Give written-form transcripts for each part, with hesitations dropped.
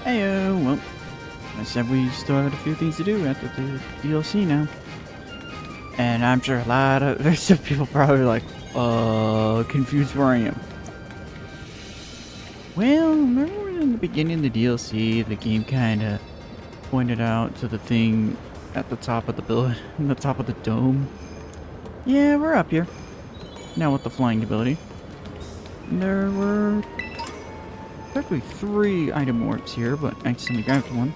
Heyo, well, I said we still had a few things to do after the DLC now. And I'm sure there's some people probably like, confused where I am. Well, remember in the beginning of the DLC, the game kinda pointed out to the thing at the top of the building, the top of the dome? Yeah, we're up here. Now with the flying ability. There were technically 3 item warps here, but I accidentally grabbed one.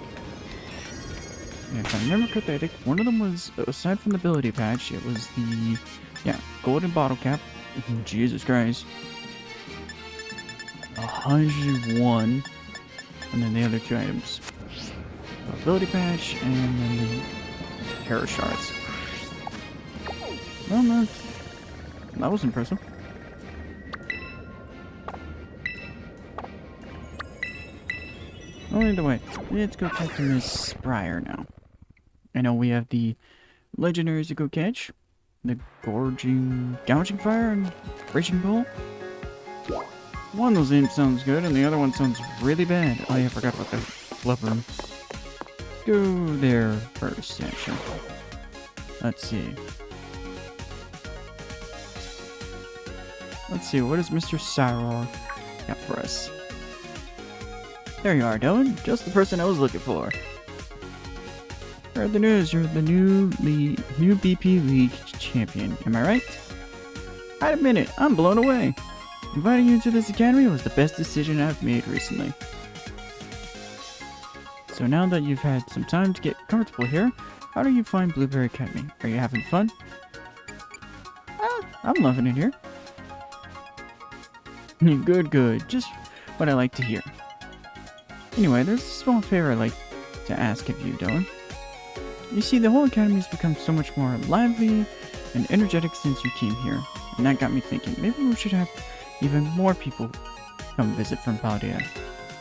And if I remember correctly, I think one of them was, aside from the ability patch, it was the, golden bottle cap. Jesus Christ. 101. And then the other 2 items. The ability patch, and then the hero shards. Well, that was impressive. Well, either way, let's go talk to Miss Briar now. I know we have the legendaries to go catch. The Gouging Fire and Raging Bull. One of those names sounds good, and the other one sounds really bad. Oh yeah, I forgot about the club room. Go there first, actually. Let's see. What does Mr. Cyril got for us? There you are, Dylan. Just the person I was looking for. Heard the news. You're the new BP League champion. Am I right? I admit it. I'm blown away. Inviting you to this academy was the best decision I've made recently. So now that you've had some time to get comfortable here, how do you find Blueberry Academy? Are you having fun? I'm loving it here. Good. Just what I like to hear. Anyway, there's a small favor I'd like to ask of you, Dylan. You see, the whole academy has become so much more lively and energetic since you came here. And that got me thinking, maybe we should have even more people come visit from Paldea.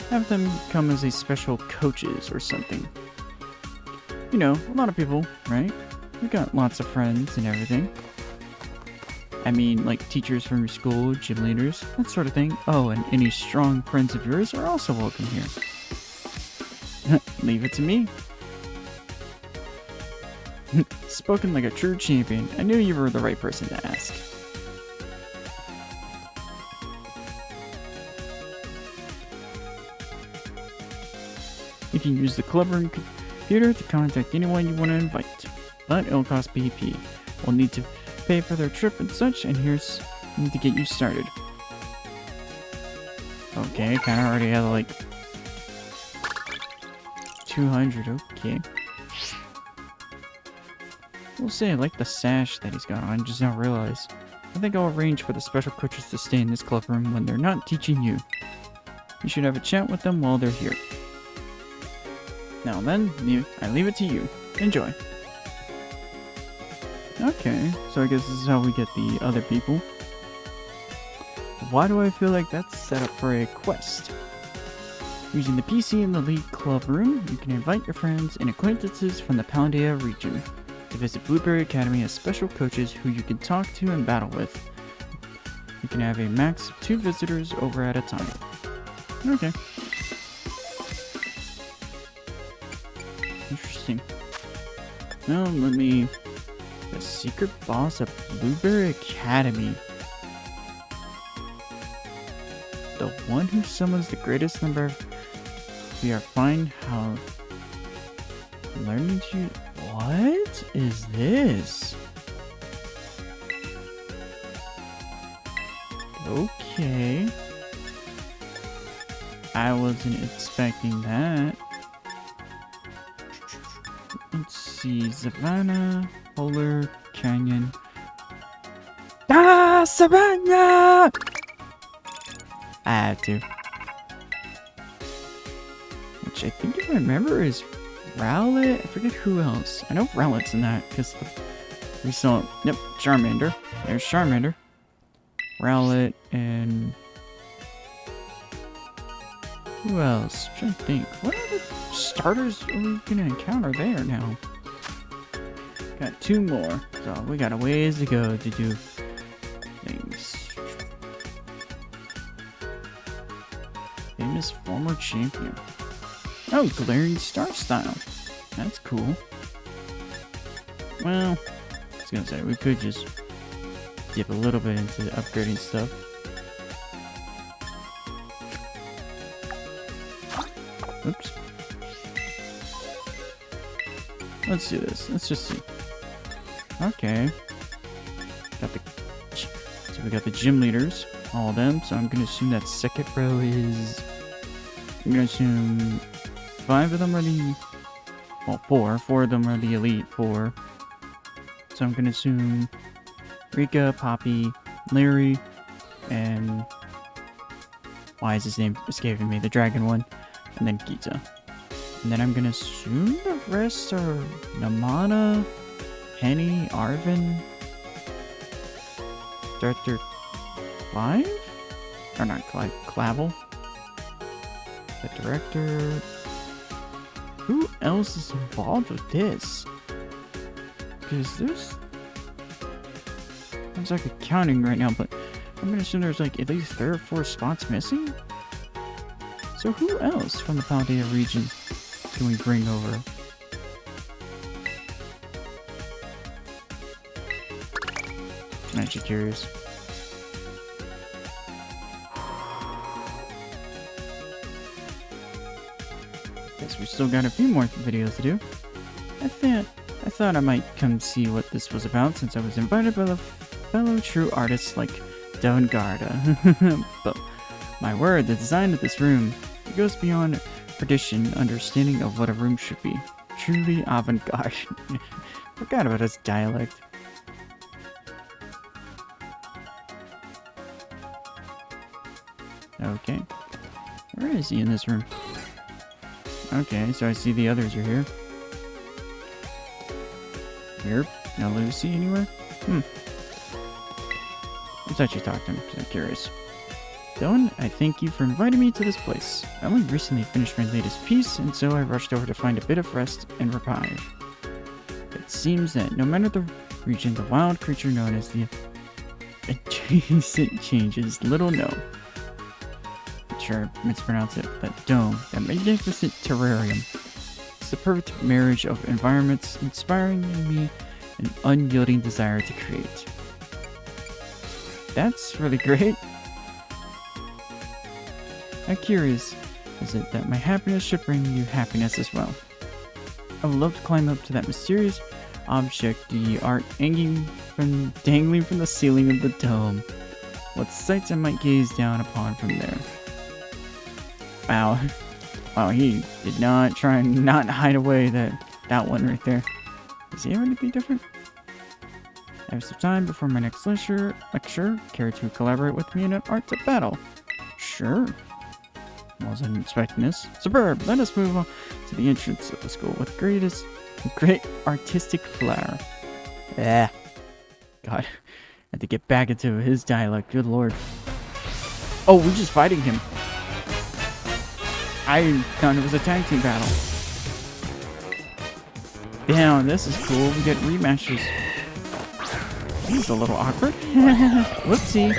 Have them come as a special coaches or something. You know, a lot of people, right? We got lots of friends and everything. I mean, like teachers from your school, gym leaders, that sort of thing. Oh, and any strong friends of yours are also welcome here. Leave it to me. Spoken like a true champion. I knew you were the right person to ask. You can use the club room computer to contact anyone you want to invite, but it'll cost BP. We'll need to pay for their trip and such, and here's to get you started. Okay, kinda already had like 200, okay. We'll say I like the sash that he's got on, just now realized. I think I'll arrange for the special coaches to stay in this club room when they're not teaching you. You should have a chat with them while they're here. Now then, I leave it to you. Enjoy. Okay, so I guess this is how we get the other people. Why do I feel like that's set up for a quest? Using the PC in the League Club Room, you can invite your friends and acquaintances from the Paldea region to visit Blueberry Academy as special coaches who you can talk to and battle with. You can have a max of 2 visitors over at a time. Okay. Interesting. Well, let me... The secret boss of Blueberry Academy. The one who summons the greatest number of... We are fine how... Learning to... What is this? Okay. I wasn't expecting that. Let's see. Savannah, Polar, Canyon. Ah, Savannah! I had to. Which I think if I remember is Rowlet. I forget who else. I know Rowlet's in that because we saw. Yep, Charmander. There's Charmander. Rowlet and who else? I'm trying to think. What other starters are we gonna encounter there now? Got 2 more, so we got a ways to go to do things. Famous former champion. Oh, glaring star style. That's cool. Well, I was gonna say, we could just dip a little bit into upgrading stuff. Oops. Let's do this. Let's just see. Okay. So we got the gym leaders, all of them. So I'm gonna assume that second row is. I'm gonna assume 5 of them are the. Well, 4. 4 of them are the elite 4. So I'm gonna assume Rika, Poppy, Larry, and why is his name escaping me? The dragon one, and then Gita. And then I'm gonna assume the rest are Namana, Penny, Arvin, Director Clive? Or not Clive, Clavel. The director. Who else is involved with this? Because there's like accounting right now, but I'm gonna assume there's like at least 3 or 4 spots missing. So who else from the Paldea region can we bring over? I'm actually curious. Guess we still got a few more videos to do. I thought I might come see what this was about since I was invited by the fellow true artists like Devon Garda. But my word, the design of this room, it goes beyond tradition understanding of what a room should be. Truly avant-garde. Forgot about his dialect. Okay. Where is he in this room? Okay, so I see the others are here. Here? No Lucy anywhere? Let's actually talk to him, because I'm curious. Dylan, I thank you for inviting me to this place. I only recently finished my latest piece, and so I rushed over to find a bit of rest and revive. It seems that no matter the region, the wild creature known as the adjacent changes little known. Sure, mispronounce it, that dome, that magnificent terrarium. It's the perfect marriage of environments, inspiring in me an unyielding desire to create. That's really great. I'm curious, is it that my happiness should bring you happiness as well? I would love to climb up to that mysterious object, the art dangling from the ceiling of the dome. What sights I might gaze down upon from there. Wow. Wow, he did not try and not hide away that one right there. Is he ever to be different? I have some time before my next lecture. Care to collaborate with me in an art battle? Sure. Wasn't expecting this. Superb! Let us move on to the entrance of the school with great artistic flair. God. I had to get back into his dialect. Good lord. Oh, we're just fighting him. I thought it was a tag team battle. Damn, this is cool. We get rematches. This is a little awkward. Whoopsie.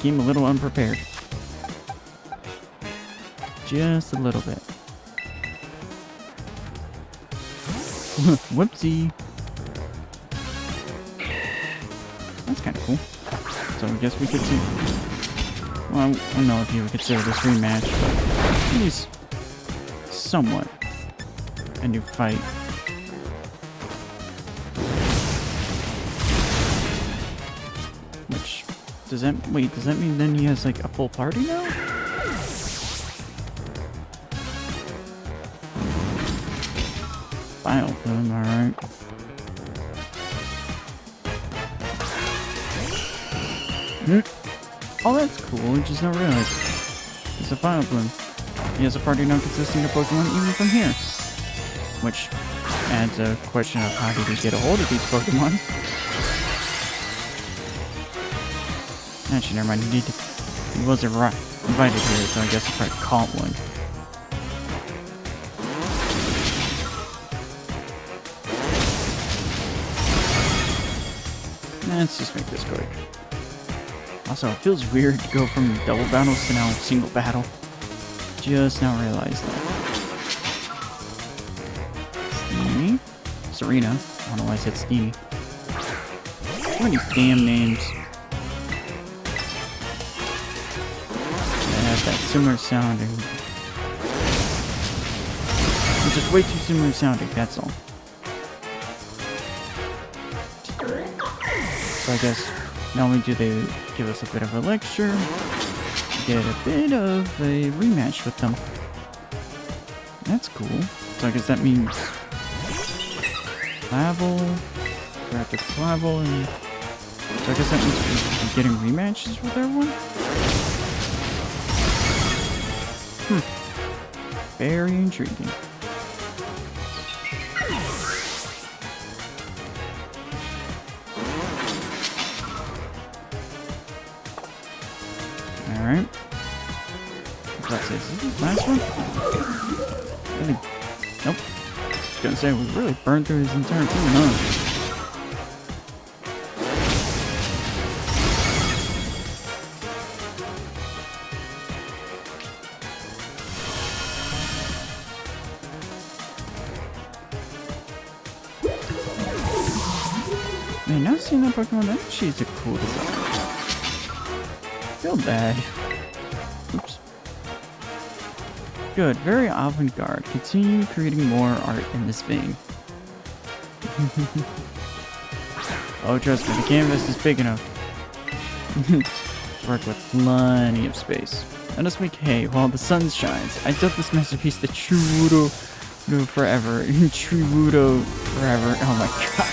Came a little unprepared. Just a little bit. Whoopsie. That's kind of cool. So I guess we could see. Well, I don't know if you would consider this rematch, but at least somewhat a new fight. Which does that mean then he has like a full party now? Final Plume, alright. Oh, that's cool. I just don't realize. It's a Final Plume. He has a party now consisting of Pokemon even from here. Which adds a question of how did he get a hold of these Pokemon? Actually, never mind. He wasn't invited here, so I guess he probably caught one. Let's just make this quick. Also, it feels weird to go from double battles to now single battle. just now realized that. Steamy? Serena. I don't know why I said Steamy. So many damn names. They have that similar sounding. It's just way too similar sounding, that's all. So I guess not only do they give us a bit of a lecture, we get a bit of a rematch with them. That's cool. So I guess that means Clavel, Rapid Clavel, and so I guess that means we're getting rematches with everyone? Very intriguing. Alright. Let's see, is this the last one? Really? Nope. I was gonna say, we really burned through his entire team, huh? Man, now seeing that Pokemon, that she's a cool design. Feel bad. Oops. Good, very avant-garde. Continue creating more art in this vein. Oh, trust me, the canvas is big enough. Work with plenty of space. Let us make hay while the sun shines. I dubbed this masterpiece the Truwudo forever. Truwudo forever. Oh my god.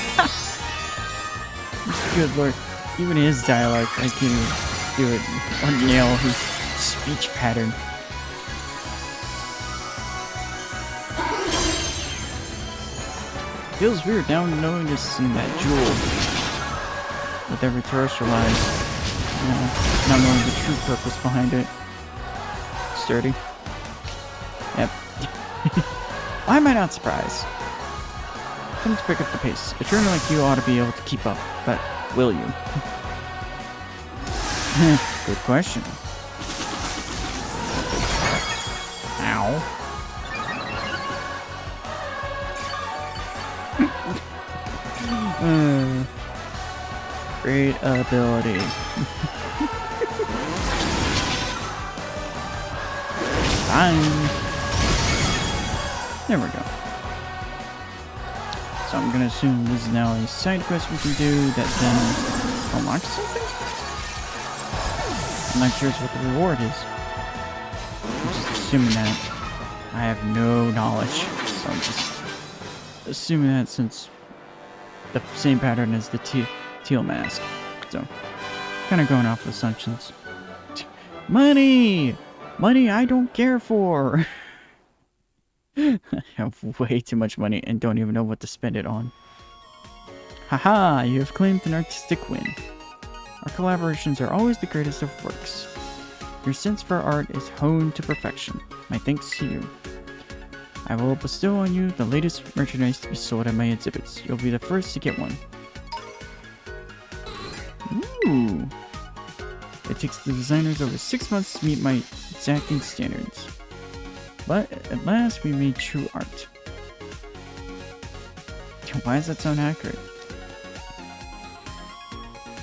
Good lord. Even his dialogue, I can't even do it or nail his speech pattern. Feels weird now knowing just seeing that jewel with every terrestrial eyes. Not knowing the true purpose behind it. Sturdy. Yep. Why am I not surprised? Come to pick up the pace. A trainer like you ought to be able to keep up, but will you? Good question. Ow. Great ability. Fine. There we go. So I'm gonna assume this is now a side quest we can do that then unlocks something? I'm not curious what the reward is. I'm just assuming that. I have no knowledge. So I'm just assuming that since the same pattern as the teal mask. So, kind of going off assumptions. Money! Money I don't care for! I have way too much money and don't even know what to spend it on. Haha, you have claimed an artistic win. Our collaborations are always the greatest of works. Your sense for art is honed to perfection. My thanks to you. I will bestow on you the latest merchandise to be sold at my exhibits. You'll be the first to get one. Ooh. It takes the designers over 6 months to meet my exacting standards. But at last we made true art. Why does that sound accurate?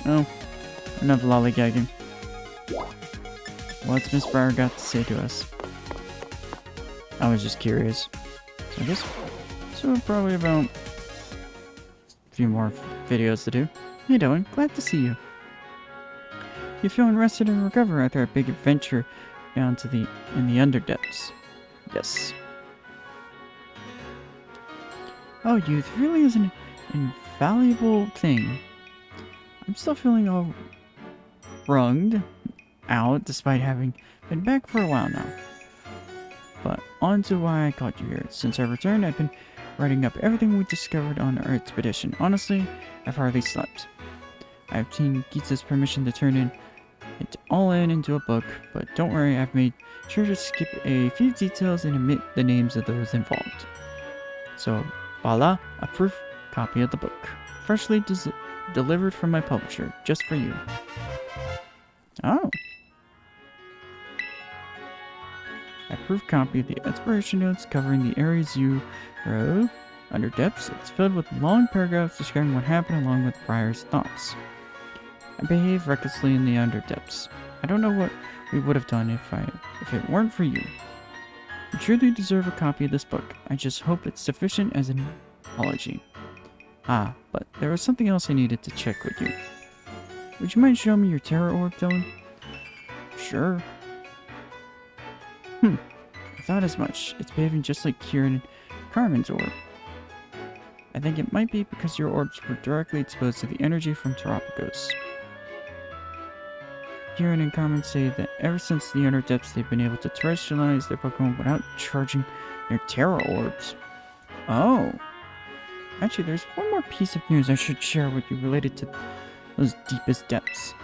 Oh, enough lollygagging. What's Miss Briar got to say to us? I was just curious. So I guess so probably about a few more videos to do. Hey Dylan, glad to see you. You feeling rested and recover after a big adventure down to in the underdepths? Yes. Oh, youth really is an invaluable thing. I'm still feeling all wrunged out despite having been back for a while now. But on to why I caught you here. Since I returned, I've been writing up everything we discovered on our expedition. Honestly, I've hardly slept. I obtained Gita's permission to turn it all into a book, but don't worry, I've made sure to skip a few details and omit the names of those involved. So, voila, a proof copy of the book. Freshly delivered from my publisher, just for you. Oh. a proof copy of the exploration notes covering the areas you wrote. Under depths, it's filled with long paragraphs describing what happened along with Briar's thoughts. I behaved recklessly in the under depths. I don't know what we would have done if it weren't for you. You truly deserve a copy of this book. I just hope it's sufficient as an apology. Ah, but there was something else I needed to check with you. Would you mind showing me your terror orb, Dylan? Sure. I thought as much. It's behaving just like Kieran and Carmen's orb. I think it might be because your orbs were directly exposed to the energy from Terrapagos. Kieran and Carmen say that ever since the Inner Depths they've been able to terrestrialize their Pokemon without charging their Terra Orbs. Oh! Actually, there's one more piece of news I should share with you related to those deepest depths.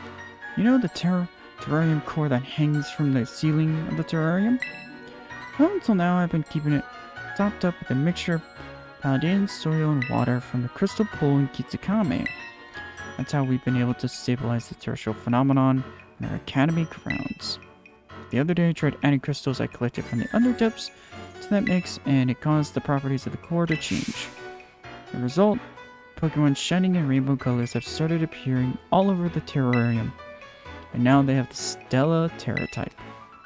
You know the terrarium core that hangs from the ceiling of the terrarium? Well, until now I've been keeping it topped up with a mixture of Paldean soil and water from the crystal pool in Kitsukame. That's how we've been able to stabilize the terrestrial phenomenon in our academy grounds. The other day I tried adding crystals I collected from the underdepths to that mix, and it caused the properties of the core to change. The result, Pokemon shining in rainbow colors have started appearing all over the terrarium, and now they have the Stella Terra type.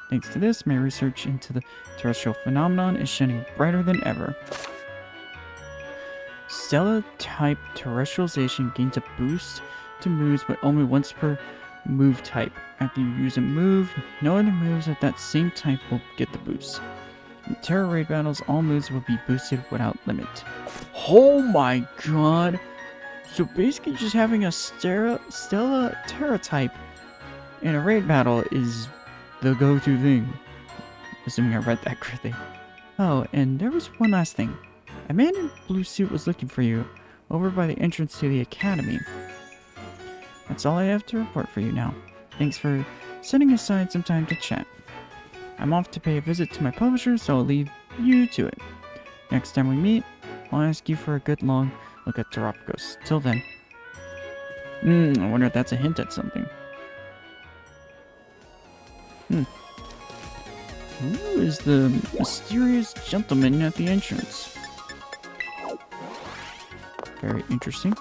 Thanks to this, my research into the terrestrial phenomenon is shining brighter than ever. Stella type terrestrialization gains a boost to moves, but only once per move type. After you use a move, no other moves of that same type will get the boost. In Terra Raid battles, all moves will be boosted without limit. Oh my god! So basically just having a Stella Terra type in a raid battle is the go-to thing. Assuming I read that correctly. Oh, and there was one last thing. A man in a blue suit was looking for you over by the entrance to the academy. That's all I have to report for you now. Thanks for setting aside some time to chat. I'm off to pay a visit to my publisher, so I'll leave you to it. Next time we meet, I'll ask you for a good long look at Terrapagos. Till then. I wonder if that's a hint at something. Who is the mysterious gentleman at the entrance? Very interesting.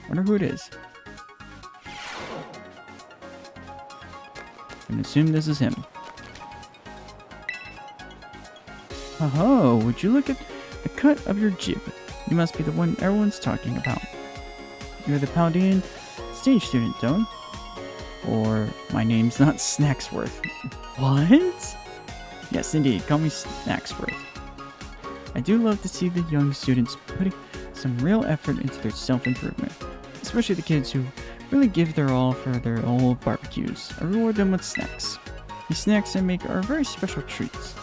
Wonder who it is. I can assume this is him. Oh, would you look at the cut of your jib? You must be the one everyone's talking about. You're the Paldean stage student, don't? Or my name's not Snacksworth. What? Yes, indeed. Call me Snacksworth. I do love to see the young students putting some real effort into their self-improvement. Especially the kids who really give their all for their old barbecues. I reward them with snacks. These snacks I make are very special treats.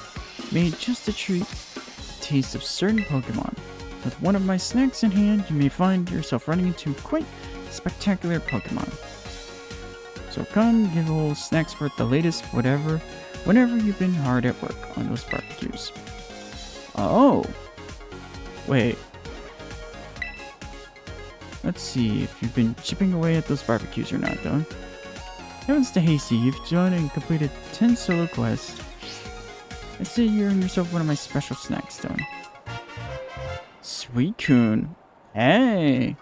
Made just to treat the taste of certain Pokemon. With one of my snacks in hand, you may find yourself running into quite spectacular Pokemon. So come give old Snacksworth the latest whenever you've been hard at work on those barbecues. Oh! Wait. Let's see if you've been chipping away at those barbecues or not, though. Heavens to Hasty, you've done and completed 10 solo quests. I say you earned yourself one of my special snacks, Stone. Suicune. Hey!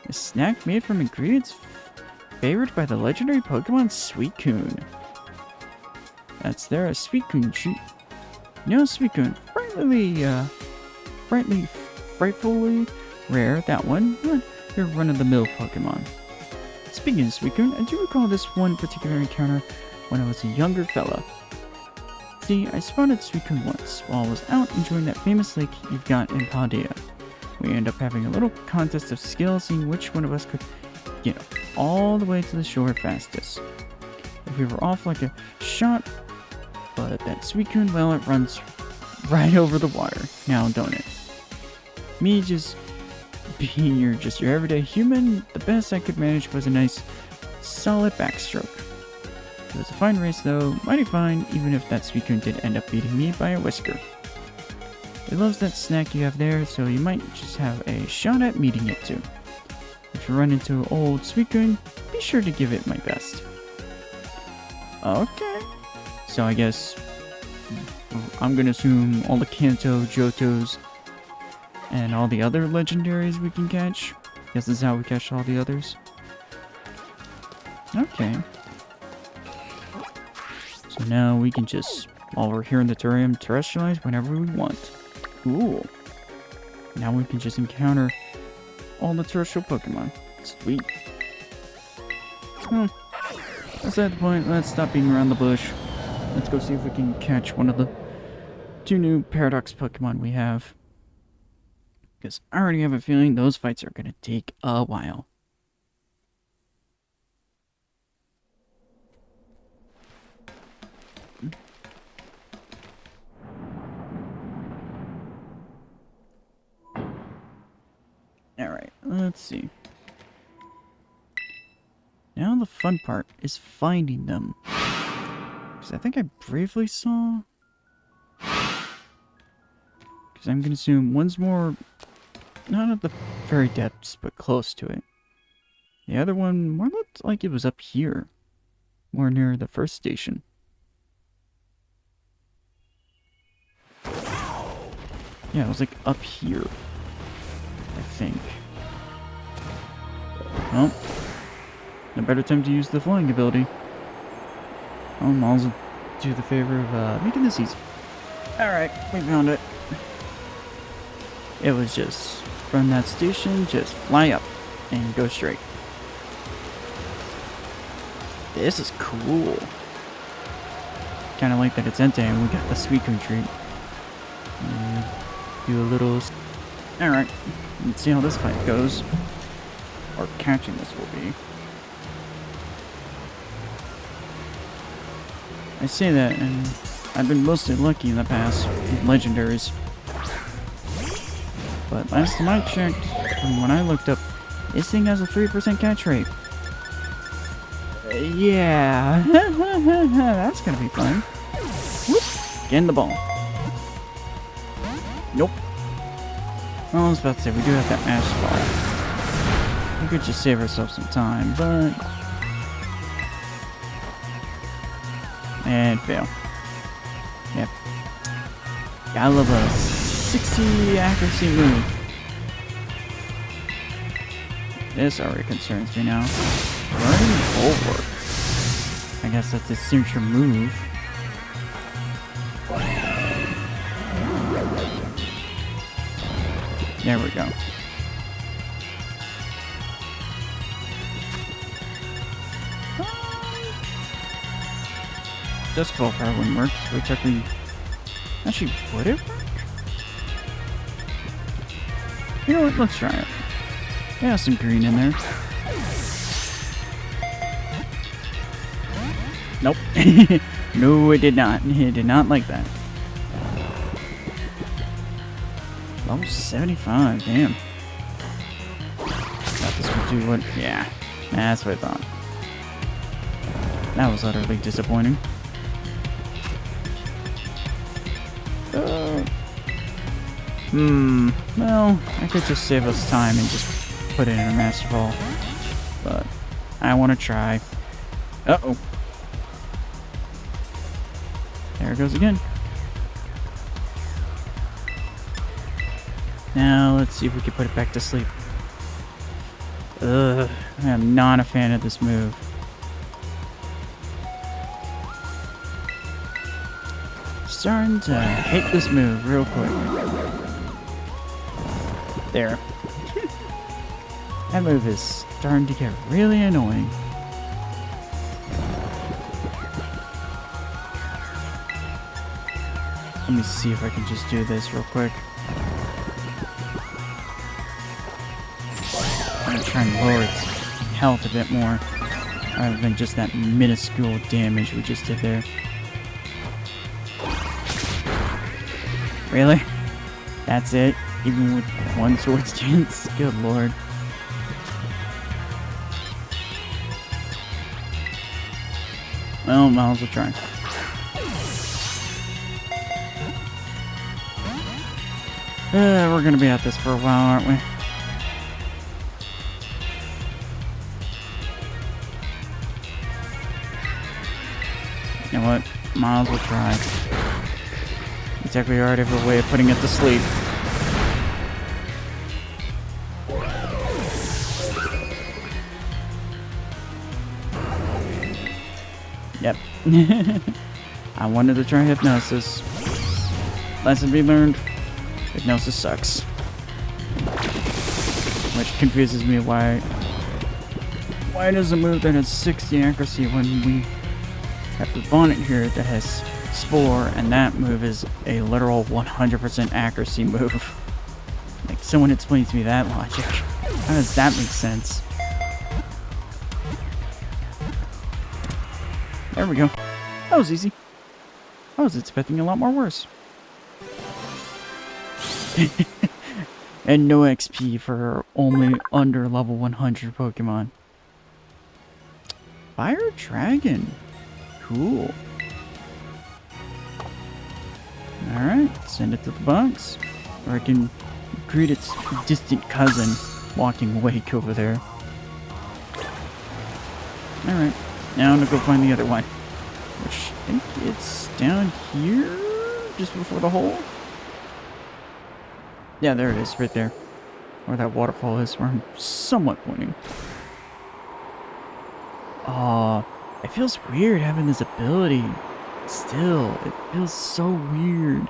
A snack made from ingredients favored by the legendary Pokemon Suicune. That's there, a Suicune treat. You know, Suicune, frightfully rare, that one, not your run-of-the-mill Pokemon. Speaking of Suicune, I do recall this one particular encounter when I was a younger fella. See, I spotted Suicune once while I was out enjoying that famous lake you've got in Paldea. We ended up having a little contest of skill, seeing which one of us could get all the way to the shore fastest. If we were off like a shot, but that Suicune, well, it runs right over the water, now don't it? Me just being your everyday human, the best I could manage was a nice, solid backstroke. It was a fine race though, mighty fine, even if that Suicune did end up beating me by a whisker. It loves that snack you have there, so you might just have a shot at meeting it too. If you run into old Suicune, be sure to give it my best. Okay. So I guess I'm gonna assume all the Kanto, Johtos, and all the other legendaries we can catch. Guess this is how we catch all the others. Okay. So now we can just, while we're here in the terrarium, terrestrialize whenever we want. Cool. Now we can just encounter all the terrestrial Pokemon. Sweet. Well, that's at the point. Let's stop beating around the bush. Let's go see if we can catch one of the 2 new Paradox Pokemon we have. Because I already have a feeling those fights are going to take a while. Alright, let's see. Now the fun part is finding them. Because I think I briefly saw... Because I'm going to assume one's more... not at the very depths, but close to it. The other one more looked like it was up here. More near the first station. Yeah, it was like up here. I think. Well, no better time to use the flying ability. I'll also do the favor of making this easy. Alright, we found it. It was just from that station, just fly up and go straight. This is cool. Kind of like that it's Entei and we got the Suicune treat. Do a little... Alright, let's see how this fight goes. Or catching this will be. I say that, and I've been mostly lucky in the past with legendaries. But last time I checked, and when I looked up, this thing has a 3% catch rate. Yeah, that's gonna be fun. Whoop. Get in the ball. Nope. Well, I was about to say, we do have that Master Ball. We could just save ourselves some time, but... And fail. Yep. Gotta love a 60 accuracy move. This already concerns me now. Running forward. I guess that's a signature move. There we go. Dust Ball probably wouldn't work, so we're checking. Actually, would it work? You know what? Let's try it. Yeah, some green in there. Nope. No, it did not. It did not like that. Level 75, damn. Thought this would do what? Yeah, that's what I thought. That was utterly disappointing. Well, I could just save us time and just put it in a Master Ball. But I want to try. Uh-oh. There it goes again. Now, let's see if we can put it back to sleep. Ugh, I am not a fan of this move. Starting to hate this move real quick. There. That move is starting to get really annoying. Let me see if I can just do this real quick. I'm gonna try and lower its health a bit more, rather than just that minuscule damage we just did there. Really? That's it? Even with one sword stance? Good lord. Well, might as well try. We're gonna be at this for a while, aren't we? You know what? Might as well try. Exactly already have a way of putting it to sleep. Yep. I wanted to try hypnosis. Lesson be learned. Hypnosis sucks. Which confuses me why does a move that has 60 accuracy when we have the bonnet here that has Spore, and that move is a literal 100% accuracy move. Like, someone explains to me that logic. How does that make sense? There we go. That was easy. I was expecting a lot more worse. And no XP for only under level 100 Pokemon. Fire Dragon. Cool. Alright, send it to the box. Or I can greet its distant cousin walking awake over there. Alright, now I'm gonna go find the other one. Which I think it's down here? Just before the hole? Yeah, there it is, right there. Where that waterfall is, where I'm somewhat pointing. It feels weird having this ability. Still, it feels so weird.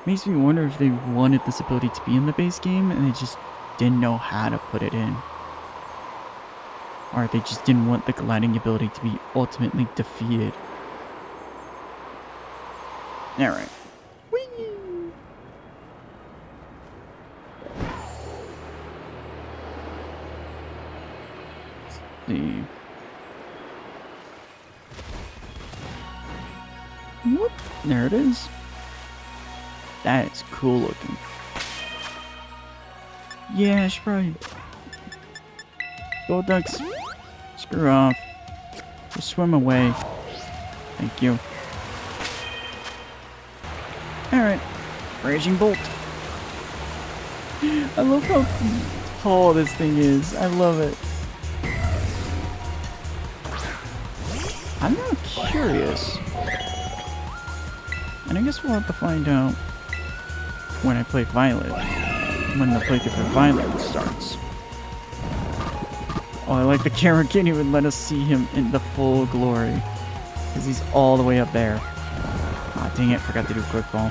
Makes me wonder if they wanted this ability to be in the base game and they just didn't know how to put it in. Or they just didn't want the gliding ability to be ultimately defeated. Alright. Whee! Let's see. Whoop! There it is. That is cool looking. Yeah, I should probably... Gold ducks. Screw off. Just swim away. Thank you. Alright. Raging Bolt. I love how tall this thing is. I love it. I'm now curious. And I guess we'll have to find out when I play Violet. When the playthrough for Violet starts. Oh, I like the camera can't even let us see him in the full glory. Because he's all the way up there. Aw, dang it, forgot to do quick ball.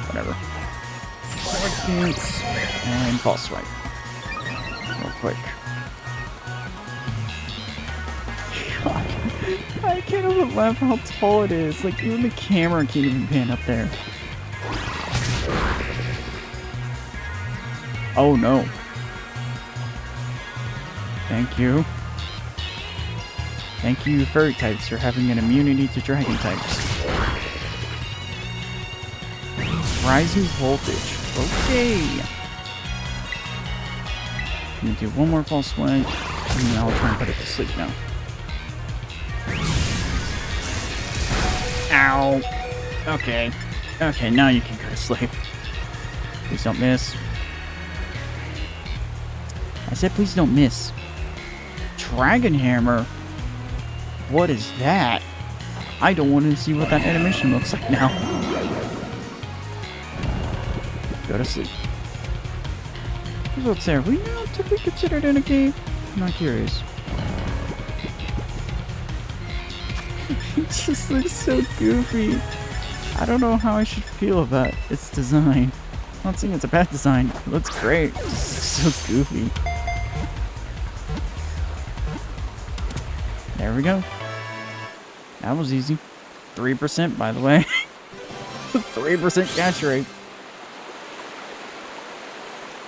Whatever. Forward stance and false swipe. Real quick. God, I can't even laugh how tall it is. Like, even the camera can't even pan up there. Oh no. Thank you. Thank you, furry types, for having an immunity to dragon types. Rising voltage. Okay. I'm gonna do one more false swipe, and then I'll try and put it to sleep now. Ow. Okay. Okay, now you can go to sleep. Please don't miss. I said please don't miss. Dragon Hammer? What is that? I don't want to see what that animation looks like now. Go to sleep. What's there? Were you not to be considered in a cave? I'm not curious. It just looks so goofy. I don't know how I should feel about its design. I'm not saying it's a bad design. It looks great. It's just so goofy. There we go. That was easy. 3% by the way. 3% catch rate.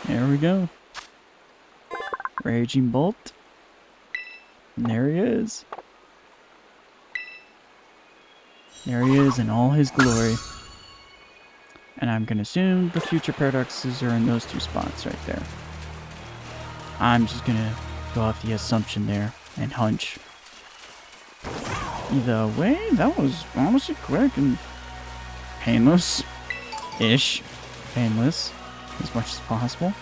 There we go. Raging Bolt. And there he is. There he is in all his glory. And I'm gonna assume the future paradoxes are in those two spots right there. I'm just gonna go off the assumption there and hunch. Either way, that was honestly quick and painless-ish. Painless as much as possible.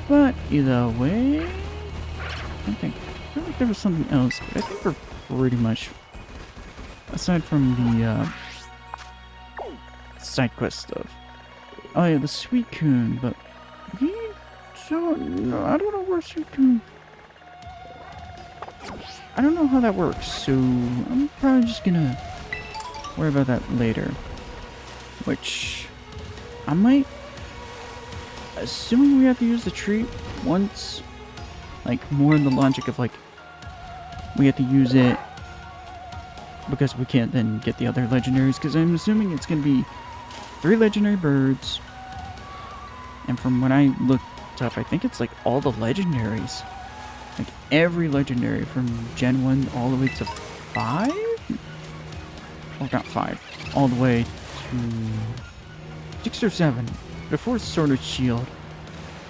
But either way, I feel like there was something else, but I think we're pretty much aside from the side quest stuff. Oh yeah, the Sweet Coon, but we don't know. I don't know where Sweet Coon. I don't know how that works, so I'm probably just gonna worry about that later. Which I might, assuming we have to use the treat once, like more in the logic of like we have to use it because we can't then get the other legendaries, because I'm assuming it's gonna be 3 legendary birds, and from when I looked up, I think it's like all the legendaries, like every legendary from Gen 1 all the way to 5? Or not 5, all the way to 6 or 7 before Sword of Shield,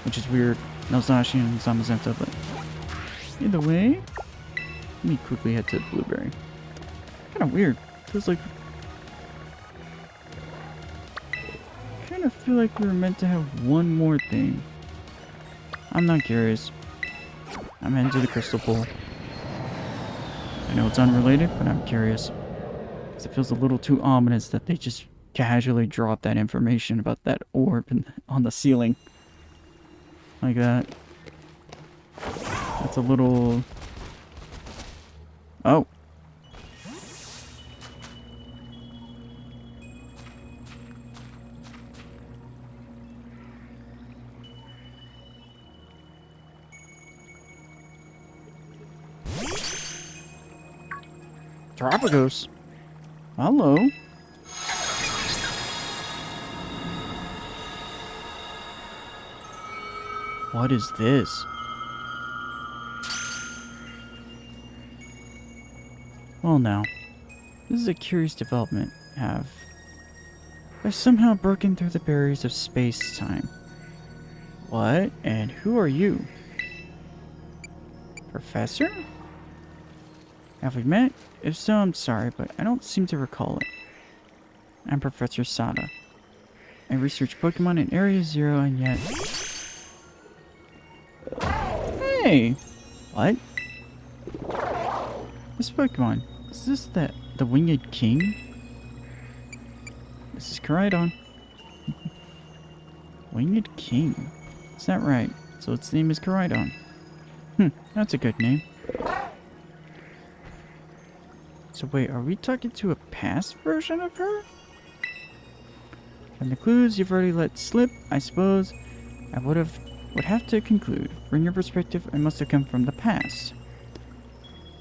which is weird. Nalzashi and Zamazenta, but either way, let me quickly head to Blueberry. Kind of weird. Feels like, kind of feel like we were meant to have one more thing. I'm not curious. I'm heading to the Crystal Pool. I know it's unrelated, but I'm curious. Because it feels a little too ominous that they just casually drop that information about that orb on the ceiling. Like that. That's a little... Oh. Tropicos. Hello. What is this? Well now, this is a curious development. I've somehow broken through the barriers of space-time. What? And who are you? Professor? Have we met? If so, I'm sorry, but I don't seem to recall it. I'm Professor Sada. I research Pokemon in Area Zero, and yet... Hey! What? This Pokemon, is this the Winged King? This is Koraidon. Winged King? Is that right? So its name is Koraidon. That's a good name. So wait, are we talking to a past version of her? From the clues you've already let slip, I suppose I would have to conclude. From your perspective, I must have come from the past.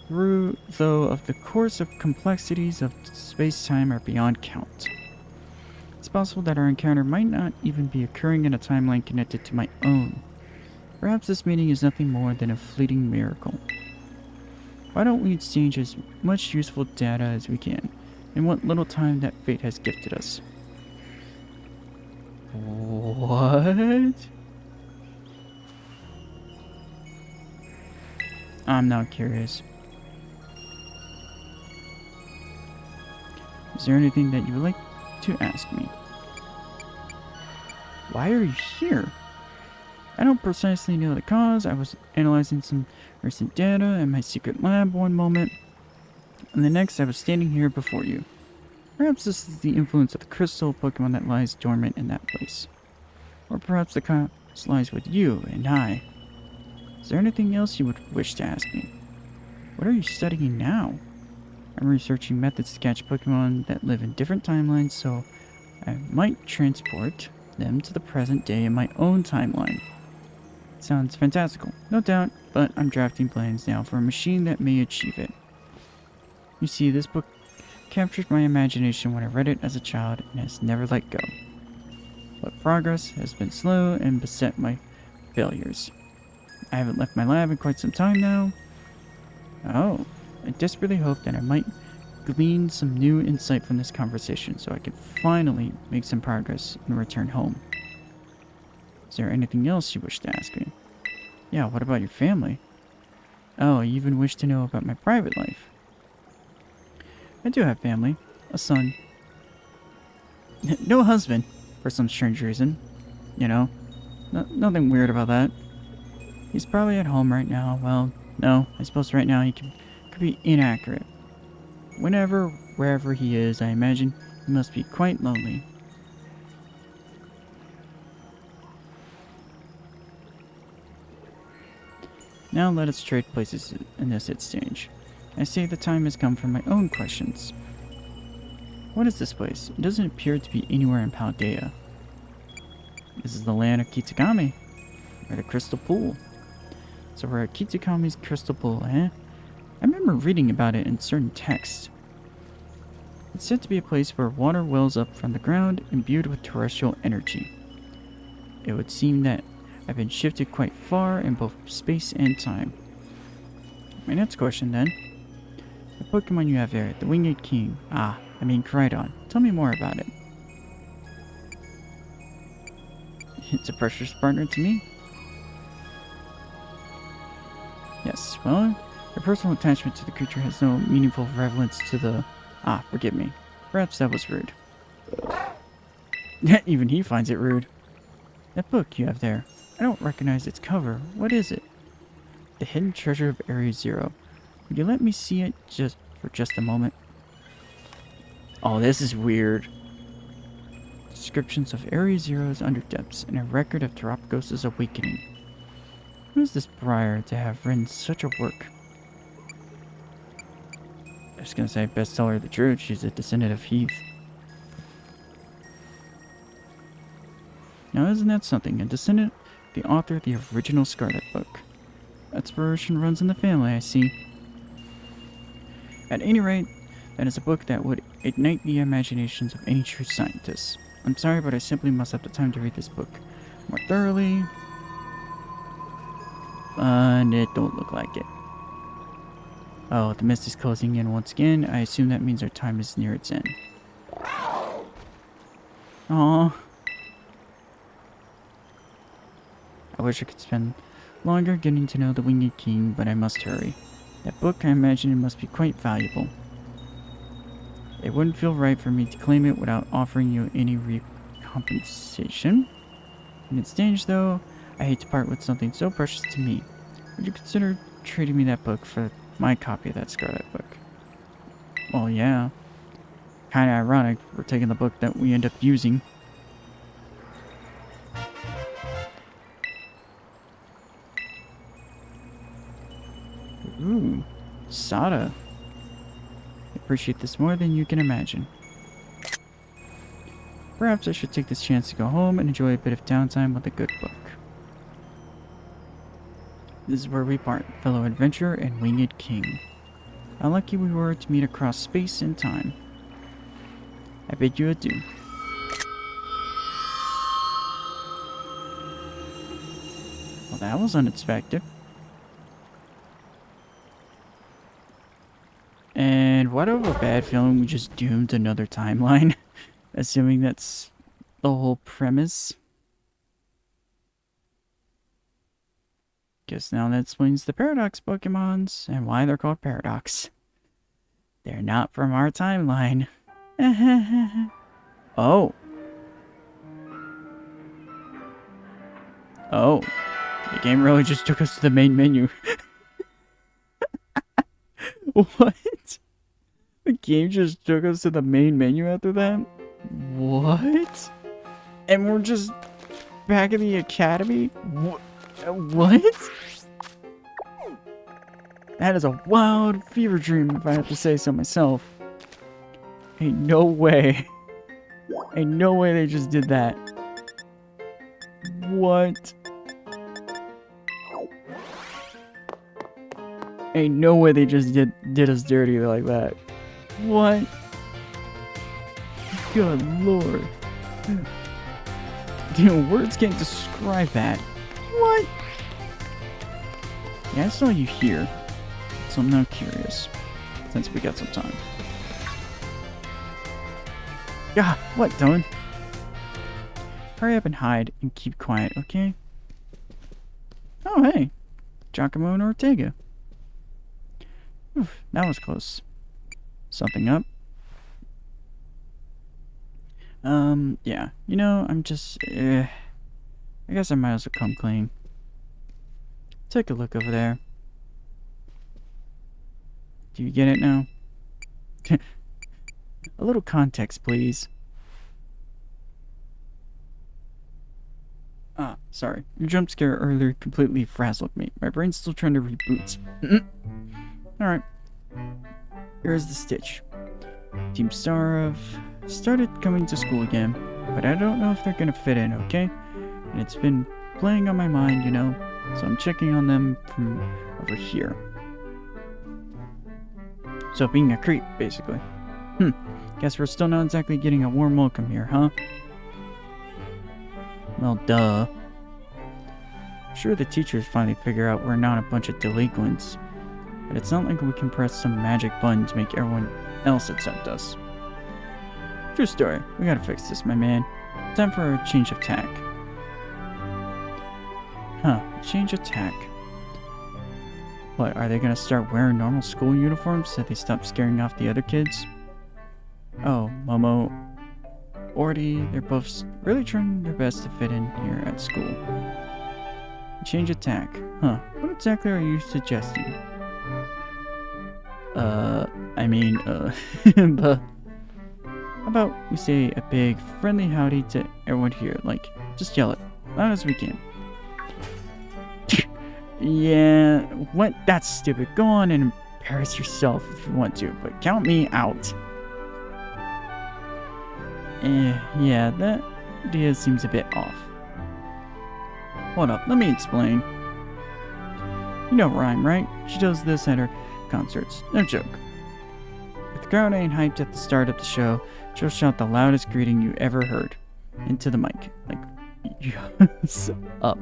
Through, though, of the course of complexities of space-time are beyond count. It's possible that our encounter might not even be occurring in a timeline connected to my own. Perhaps this meeting is nothing more than a fleeting miracle. Why don't we exchange as much useful data as we can, in what little time that fate has gifted us? What? I'm not curious. Is there anything that you would like to ask me? Why are you here? I don't precisely know the cause. I was analyzing some recent data in my secret lab one moment, and the next I was standing here before you. Perhaps this is the influence of the crystal Pokemon that lies dormant in that place. Or perhaps the cause lies with you and I. Is there anything else you would wish to ask me? What are you studying now? I'm researching methods to catch Pokemon that live in different timelines, so I might transport them to the present day in my own timeline. Sounds fantastical, no doubt, but I'm drafting plans now for a machine that may achieve it. You see, this book captured my imagination when I read it as a child and has never let go. But progress has been slow and beset my failures. I haven't left my lab in quite some time now. Oh, I desperately hope that I might glean some new insight from this conversation so I can finally make some progress and return home. Is there anything else you wish to ask me? Yeah, what about your family? Oh, you even wish to know about my private life. I do have family. A son. No husband, for some strange reason. You know, nothing weird about that. He's probably at home right now. Well, no, I suppose right now he could be inaccurate. Wherever he is, I imagine he must be quite lonely. Now let us trade places in this exchange. I say the time has come for my own questions. What is this place? It doesn't appear to be anywhere in Paldea. This is the land of Kitagami, or the Crystal Pool. So we're at Kitagami's Crystal Pool, eh? I remember reading about it in certain texts. It's said to be a place where water wells up from the ground, imbued with terrestrial energy. It would seem that I've been shifted quite far in both space and time. My next question then. The Pokemon you have there, the Winged King. Cridon. Tell me more about it. It's a precious partner to me. Yes, well, your personal attachment to the creature has no meaningful relevance to the... forgive me. Perhaps that was rude. Even he finds it rude. That book you have there, I don't recognize its cover. What is it? The Hidden Treasure of Area Zero. Would you let me see it for just a moment? Oh, this is weird. Descriptions of Area Zero's underdepths and a record of Terapagos' awakening. Who is this Briar to have written such a work? I was gonna say, best tell her the truth. She's a descendant of Heath. Now, isn't that something? A descendant, the author of the original Scarlet book. Exploration runs in the family, I see. At any rate, that is a book that would ignite the imaginations of any true scientist. I'm sorry, but I simply must have the time to read this book more thoroughly. And it don't look like it. Oh, the mist is closing in once again. I assume that means our time is near its end. Aww. I wish I could spend longer getting to know the Winged King, but I must hurry. That book, I imagine it must be quite valuable. It wouldn't feel right for me to claim it without offering you any recompensation. In exchange, though, I hate to part with something so precious to me. Would you consider trading me that book for my copy of that Scarlet book? Well, yeah. Kinda ironic, we're taking the book that we end up using. Ooh, Sada. I appreciate this more than you can imagine. Perhaps I should take this chance to go home and enjoy a bit of downtime with a good book. This is where we part, fellow adventurer and Winged King. How lucky we were to meet across space and time. I bid you adieu. Well, that was unexpected. And what of a bad feeling we just doomed another timeline? Assuming that's the whole premise. Guess now that explains the Paradox Pokemons and why they're called Paradox. They're not from our timeline. Oh. Oh. The game really just took us to the main menu. What? The game just took us to the main menu after that? What? And we're just back in the academy? What? That is a wild fever dream, if I have to say so myself. Ain't no way. Ain't no way they just did that. What? Ain't no way they just did us dirty like that. What? Good lord. Dude, words can't describe that. What? Yeah, I saw you here. So I'm now curious. Since we got some time. Yeah, what, Dylan? Hurry up and hide and keep quiet, okay? Oh, hey. Giacomo and Ortega. Oof, that was close. Something up? Yeah. You know, I'm just... I guess I might as well come clean. Take a look over there. Do you get it now? A little context, please. Ah, sorry. Your jump scare earlier completely frazzled me. My brain's still trying to reboot. Alright. Here's the stitch. Team Star have started coming to school again, but I don't know if they're gonna fit in, okay? And it's been playing on my mind, you know, so I'm checking on them from over here. So being a creep, basically. Guess we're still not exactly getting a warm welcome here, huh? Well, duh. Sure, the teachers finally figure out we're not a bunch of delinquents, but it's not like we can press some magic button to make everyone else accept us. True story. We gotta fix this, my man. Time for a change of tack. Change of tack. What, are they gonna start wearing normal school uniforms so they stop scaring off the other kids? Oh, Momo, Orty, they're both really trying their best to fit in here at school. Change of tack. What exactly are you suggesting? But how about we say a big friendly howdy to everyone here, like, just yell it, loud as we can. Yeah, what? That's stupid. Go on and embarrass yourself if you want to, but count me out. Yeah, that idea seems a bit off. Hold up, let me explain. You know Rhyme, right? She does this at her concerts. No joke. If the crowd ain't hyped at the start of the show, she'll shout the loudest greeting you ever heard into the mic. Like, up,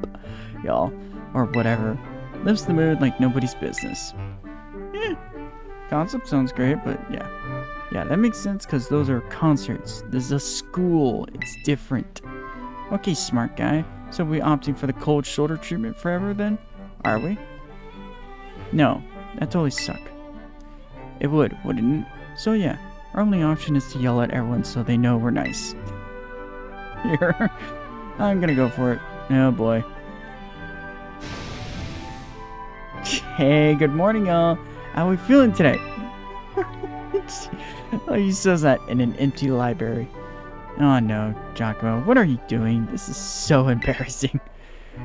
y'all, or whatever. Lifts the mood like nobody's business. Concept sounds great, but yeah. Yeah, that makes sense because those are concerts. This is a school. It's different. Okay, smart guy. So we opting for the cold shoulder treatment forever then? Are we? No, that totally suck. It would, wouldn't it? So yeah, our only option is to yell at everyone so they know we're nice. Here, I'm gonna go for it. Oh boy. Hey, good morning y'all. How we feeling today? Oh, he says that in an empty library. Oh no, Giacomo, what are you doing? This is so embarrassing.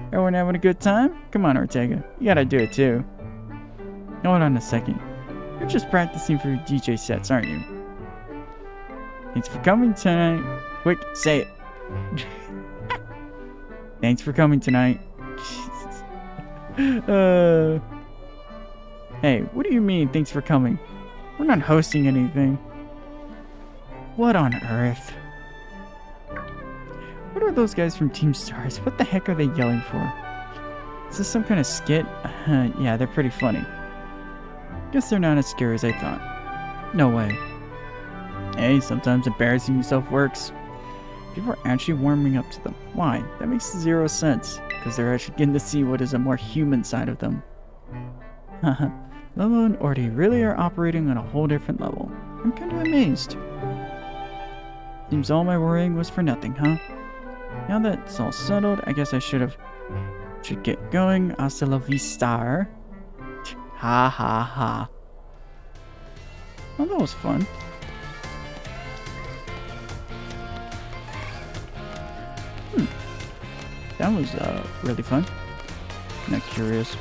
Everyone having a good time? Come on, Ortega. You gotta do it too. Hold on a second. You're just practicing for your DJ sets, aren't you? Thanks for coming tonight. Quick, say it. Thanks for coming tonight. Hey, what do you mean, thanks for coming? We're not hosting anything. What on earth? What are those guys from Team Stars? What the heck are they yelling for? Is this some kind of skit? Yeah, they're pretty funny. Guess they're not as scary as I thought. No way. Hey, sometimes embarrassing yourself works. People are actually warming up to them. Why? That makes 0 sense. Because they're actually getting to see what is a more human side of them. Haha. Lolo and Orty really are operating on a whole different level. I'm kind of amazed. Seems all my worrying was for nothing, huh? Now that it's all settled, I guess I should get going. Hasta la vista. Ha ha ha. Oh, that was fun. That was really fun. Not curious.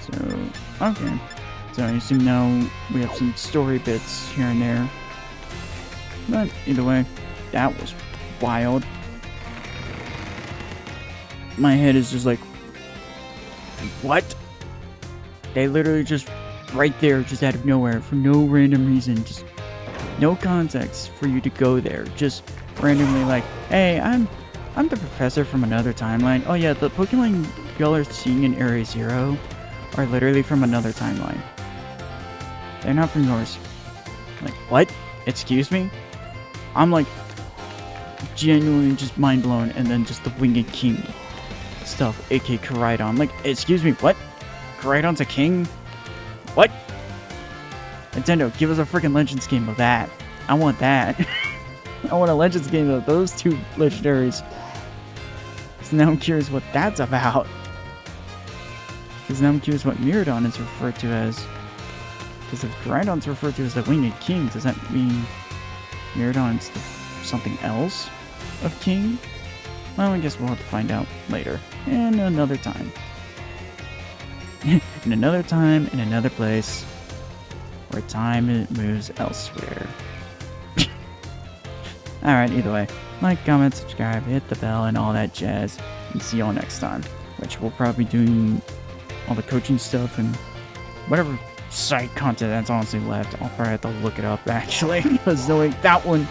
So, okay. So I assume now we have some story bits here and there. But either way, that was wild. My head is just like, what? They literally just right there, just out of nowhere, for no random reason, just no context for you to go there. Just randomly like, hey, I'm the professor from another timeline. Oh yeah, the Pokemon y'all are seeing in Area 0 are literally from another timeline. They're not from yours. Like, what? Excuse me? I'm like genuinely just mind blown, and then just the Winged King stuff, aka Koraidon. Like, excuse me, what? Koraidon's a king? What? Nintendo, give us a freaking Legends game of that. I want that. I want a Legends game of those two legendaries. So now I'm curious what that's about. Because now I'm curious what Miradon is referred to as. Because if Groudon's referred to as the Winged King, does that mean Gyarados something else of King? Well, I guess we'll have to find out later. And another time. In another time, in another place, where time moves elsewhere. Alright, either way, like, comment, subscribe, hit the bell, and all that jazz, and see y'all next time. Which we'll probably be doing all the coaching stuff and whatever side content that's honestly left. I'll probably have to look it up, actually, because that one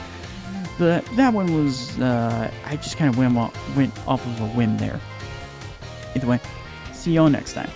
was, I just kind of went off of a whim there. Either way, see y'all next time.